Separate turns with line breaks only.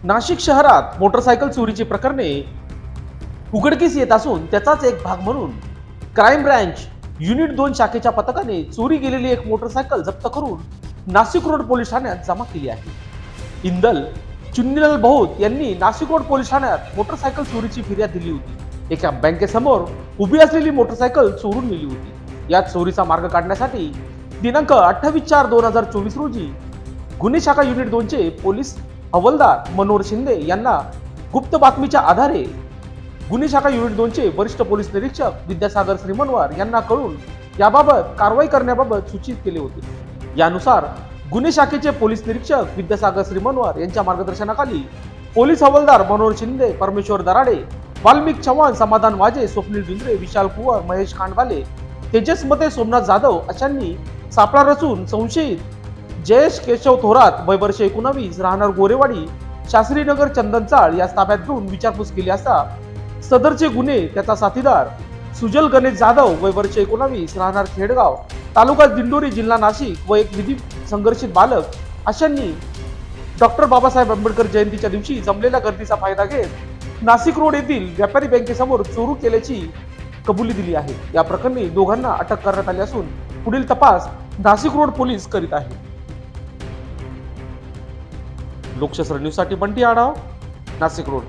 नाशिक शहरात मोटरसायकल चोरीची प्रकरणे उघडकीस येत असून त्याचाच एक भाग म्हणून क्राईम ब्रँच युनिट 2 शाखेच्या पथकाने चोरी गेलेली एक मोटरसायकल जप्त करून नाशिक रोड पोलीस ठाण्यात जमा केली आहे. इंदल चुन्नीलाल बहुत यांनी नाशिक रोड पोलीस ठाण्यात मोटरसायकल चोरीची फिर्याद दिली होती. एका बँकेसमोर उभी असलेली मोटरसायकल चोरून नेली होती. या चोरीचा मार्ग काढण्यासाठी दिनांक 28/4/2024 रोजी गुन्हे शाखा युनिट 2 चे पोलीस हवालदार मनोहर शिंदे यांना गुप्त बातमीच्या आधारे गुन्हे शाखा युनिट 2 चे वरिष्ठ पोलीस निरीक्षक विद्यासागर श्रीमनवार यांना कळून याबाबत कारवाई करण्याबाबत सूचित केले होते. यानुसार गुन्हे शाखेचे पोलीस निरीक्षक विद्यासागर श्रीमनवार यांच्या मार्गदर्शनाखाली पोलीस हवालदार मनोहर शिंदे, परमेश्वर दराडे, वाल्मिक चव्हाण, समाधान वाजे, स्वप्नील जुंद्रे, विशाल कुवर, महेश खांडवाले, तेजस मते, सोमनाथ जाधव अशांनी सापळा रचून संशयित जयेश केशव थोरात वय वर्ष 19 राहणार गोरेवाडी शास्त्रीनगर चंदनचाळ या ताब्यात घेऊन विचारपूस केली असता सदरचे गुन्हे त्याचा साथीदार सुजल गणेश जाधव वय वर्ष 19 राहणार खेडगाव तालुका दिंडोरी जिल्हा नाशिक व एक विधी संघर्षित बालक अशांनी डॉक्टर बाबासाहेब आंबेडकर जयंतीच्या दिवशी जमलेल्या गर्दीचा फायदा घेत नाशिक रोड येथील व्यापारी बँकेसमोर चोरी केल्याची कबुली दिली आहे. या प्रकरणी दोघांना अटक करण्यात आली असून पुढील तपास नाशिक रोड पोलीस करीत आहेत. लोकशास्त्र न्यूज साठी बंटी आढाव, नाशिक रोड.